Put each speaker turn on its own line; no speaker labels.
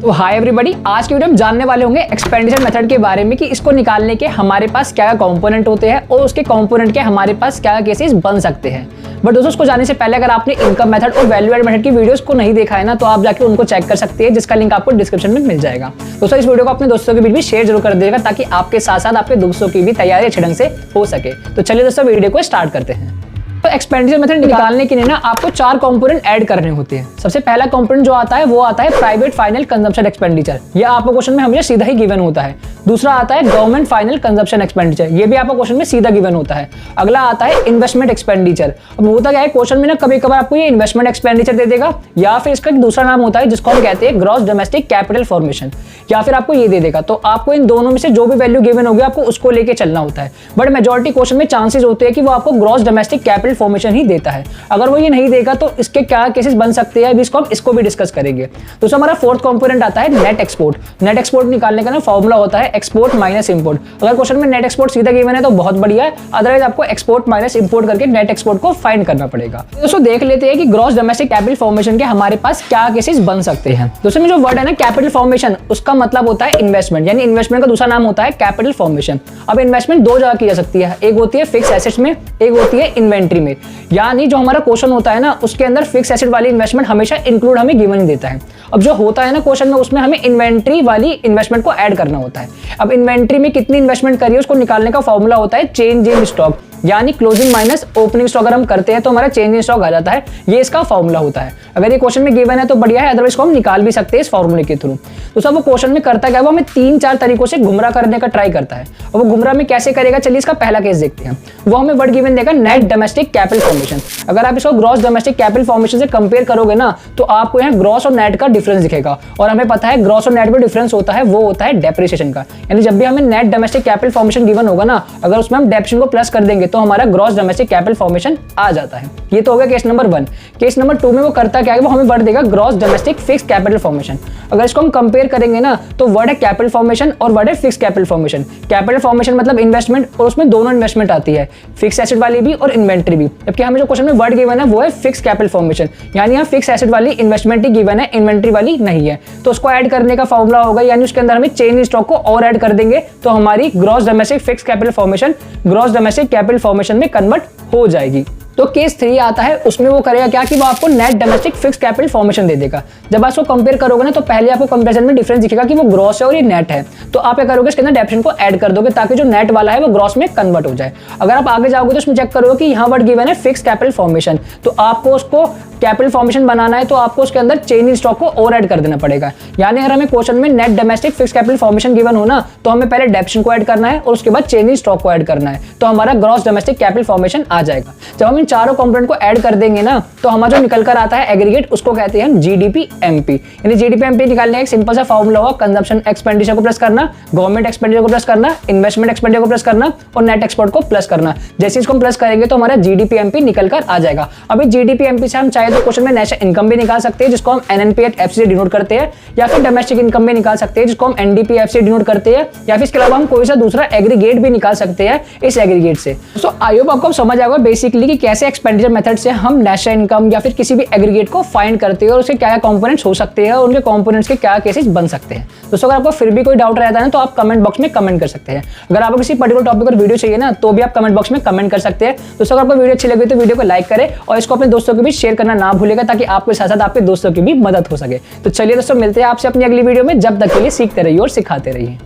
तो hi everybody, आज की वीडियो में जानने वाले होंगे एक्सपेंडिचर मेथड के बारे में कि इसको निकालने के हमारे पास क्या कंपोनेंट होते हैं और उसके कंपोनेंट के हमारे पास क्या केसेस बन सकते हैं। बट दोस्तों, उसको जानने से पहले अगर आपने इनकम मेथड और वैल्यू एड मेथड की वीडियोस को नहीं देखा है ना, तो आप जाके उनको चेक कर सकते हैं, जिसका लिंक आपको डिस्क्रिप्शन में मिल जाएगा। दोस्तों, इस वीडियो को अपने दोस्तों के बीच भी शेयर जरूर कर देगा ताकि आपके साथ साथ आपके दोस्तों की भी तैयारी अच्छे ढंग से हो सके। तो चलिए दोस्तों, वीडियो को स्टार्ट करते हैं। तो एक्सपेंडिचर मेथड निकालने के लिए ना आपको 4 कंपोनेंट ऐड करने होते हैं। सबसे पहला कंपोनेंट जो आता है वो आता है प्राइवेट फाइनल कंजम्पशन एक्सपेंडिचर। ये आपको क्वेश्चन में हमेशा सीधा ही गिवन होता है। दूसरा आता है गवर्नमेंट फाइनल कंजम्पशन एक्सपेंडिचर, ये भी आपको क्वेश्चन में सीधा गिवन होता है। अगला आता है इन्वेस्टमेंट एक्सपेंडिचर। अब होता क्या है, क्वेश्चन में ना कभी कभार आपको ये इन्वेस्टमेंट एक्सपेंडिचर दे देगा, या फिर इसका दूसरा नाम होता है जिसको हम कहते हैं ग्रॉस डोमेस्टिक कैपिटल फॉर्मेशन, या फिर आपको ये दे देगा। तो आपको इन दोनों में से जो भी वैल्यू गिवन होगी आपको उसको लेके चलना होता है। बट मेजॉरिटी क्वेश्चन में चांसेस होते हैं कि वो आपको ग्रॉस डोमेस्टिक कैपिटल फॉर्मेशन ही देता है। अगर वो ये नहीं देगा तो इसके क्या केसेस बन सकते हैं, इसको भी डिस्कस करेंगे। तो हमारा फोर्थ कंपोनेंट आता है नेट एक्सपोर्ट। नेट एक्सपोर्ट निकालने का ना फॉर्मूला होता है एक्सपोर्ट माइनस इंपोर्ट। अगर क्वेश्चन में नेट एक्सपोर्ट सीधा गिवन है तो बहुत बढ़िया है, अदरवाइज आपको एक्सपोर्ट माइनस इंपोर्ट करके नेट एक्सपोर्ट को फाइंड करना पड़ेगा। दोस्तों, देख लेते हैं कि ग्रॉस डोमेस्टिक कैपिटल फॉर्मेशन के हमारे पास क्या केसेस बन सकते हैं। दोस्तों, में जो वर्ड है ना कैपिटल फॉर्मेशन, उसका मतलब होता है इन्वेस्टमेंट, यानी इन्वेस्टमेंट का दूसरा नाम होता है कैपिटल फॉर्मेशन। अब इन्वेस्टमेंट दो जगह की जा सकती है, एक होती है फिक्स एसेट्स में, एक होती है इन्वेंट्री में। यानी जो हमारा क्वेश्चन होता है ना उसके अंदर फिक्स एसेट वाली इन्वेस्टमेंट हमेशा इंक्लूड हमें गिवन ही देता है। अब जो होता है ना क्वेश्चन में, उसमें हमें इन्वेंट्री वाली इन्वेस्टमेंट को ऐड करना होता है। अब इन्वेंट्री में कितनी इन्वेस्टमेंट करिए उसको निकालने का फॉर्मूला होता है चेंज इन स्टॉक, यानी क्लोजिंग माइनस ओपनिंग स्टॉक। अगर हम करते हैं तो हमारा चेंज इन स्टॉक आ जाता है, ये इसका फॉर्मूला होता है। अगर ये क्वेश्चन में गिवन है तो बढ़िया है, अदरवाइज को हम निकाल भी सकते हैं इस फॉर्मूले के थ्रू। तो सब वो क्वेश्चन में करता क्या है, वो हमें 3-4 तरीकों से गुमराह करने का ट्राई करता है। और वो गुमराह में कैसे करेगा, चलिए इसका पहला केस देखते हैं। वो हमें वर्ड गिवन देगा नेट डोमेस्टिक कैपिटल फॉर्मेशन। अगर आप इसको ग्रॉस डोमेस्टिक कैपिटल फॉर्मेशन से कंपेयर करोगे ना, तो आपको यहाँ ग्रॉस और नेट का डिफरेंस दिखेगा। और हमें पता है ग्रॉस और नेट में डिफरेंस होता है, वो होता है डेप्रिसिएशन का। यानी जब भी हमें net domestic capital formation given होगा ना, अगर उसमें हम डेप्रिसिएशन को प्लस कर देंगे तो हमारा ग्रॉस डोमेस्टिक कैपिटल फॉर्मेशन आ जाता है। ये तो हो गया केस नंबर 1। केस नंबर 2 में वो करता क्या है, वो हमें वर्ड देगा gross domestic fix capital formation. अगर इसको हम कंपेयर करेंगे ना, तो वर्ड है कैपिटल फॉर्मेशन और वर्ड है fix capital formation. Capital formation मतलब इन्वेस्टमेंट, और उसमें दोनों इन्वेस्टमेंट आती है, फिक्स एसेट वाली भी और इन्वेंट्री भी। जबकि हमें जो क्वेश्चन में वर्ड गिवन है वो है फिक्स कैपिटल फॉर्मेशन, यानी यहाँ फिक्स एसेट वाली इन्वेस्टमेंट ही गिवन है, इन्वेंट्री वाली नहीं है। तो उसको ऐड करने का फॉर्मूला होगा, यानी उसके अंदर हमें चेंज इन स्टॉक को और ऐड कर देंगे तो हमारी gross domestic fix capital formation gross domestic capital formation में कन्वर्ट हो जाएगी। तो केस 3 आता है, उसमें वो करेगा क्या कि वो आपको net domestic fix capital formation दे देगा। जब आप इसको कंपेयर करोगे ना, तो पहले आपको कंपैरिजन में डिफरेंस दिखेगा कि वो ग्रॉस है और ये नेट है। तो आप क्या करोगे, इसके अंदर डेप्रिसिएशन को ऐड कर दोगे ताकि जो नेट वाला है वो ग्रॉस में कन्वर्ट हो जाए। अगर आप आगे जाओगे तो उसमें चेक करोगे कि यहाँ वर्ड गिवन है फिक्स कैपिटल फॉर्मेशन, तो आपको उसको कैपिटल फॉर्मेशन बनाना है तो आपको उसके अंदर चेंज इन स्टॉक को और ऐड कर देना पड़ेगा। यानी अगर हमें क्वेश्चन में net domestic fix capital formation given हो ना, तो हमें पहले डेप्रिसिएशन को ऐड करना है और उसके बाद चेंज इन स्टॉक को ऐड करना है, तो हमारा ग्रॉस डोमेस्टिक कैपिटल फॉर्मेशन आ जाएगा। जब हम इन चारों कंपोनेंट को ऐड कर देंगे ना, तो हमारा जो निकल कर आता है एग्रीगेट, उसको कहते हैं जीडीपी एमपी। यानी जीडीपी एमपी निकालने का एक सिंपल सा फॉर्मूला होगा, कंजम्पशन एक्सपेंडिचर को प्लस करना, गवर्नमेंट एक्सपेंडिचर को प्लस करना, इन्वेस्टमेंट एक्सपेंडिचर को प्लस करना और नेट एक्सपोर्ट को प्लस करना। जैसे इसको हम प्लस करेंगे तो हमारा जीडीपी एमपी निकल कर आ जाएगा। अभी जीडीपी एमपी से हम चाहे तो क्वेश्चन में नेशनल इनकम भी निकाल सकते हैं, जिसको हम एनएनपीएफ से डिनोट करते हैं, या फिर डोमेस्टिक इनकम भी निकाल सकते हैं, जिसको हम एनडीपीएफ से डिनोट करते हैं, या फिर इसके अलावा हम कोई सा दूसरा एग्रीगेट भी निकाल सकते हैं इस एग्रीगेट से। सो आई होप आपको समझ आएगा बेसिकली कि कैसे एक्सपेंडिचर मेथड से हम नेशनल इनकम या फिर किसी भी एग्रीगेट को फाइंड करते हैं और उसके क्या कंपोनेंट्स हो सकते हैं और उनके कंपोनेंट्स के क्या केसेस बन सकते हैं। दोस्तों, अगर आपको फिर भी कोई डाउट रहता है तो आप कमेंट बॉक्स में कमेंट कर सकते हैं। अगर आपको किसी पर्टिकुलर टॉपिक पर वीडियो चाहिए ना, तो भी आप कमेंट बॉक्स में कमेंट कर सकते हैं। दोस्तों, अगर आपको वीडियो अच्छी लगी तो वीडियो को लाइक करें और इसको अपने दोस्तों के बीच शेयर करना ना भूलेगा, ताकि आपके साथ साथ आपके दोस्तों की भी मदद हो सके। तो चलिए दोस्तों, मिलते हैं आपसे अपनी अगली वीडियो में। जब तक के लिए सीखते रहिए और सिखाते रहिए।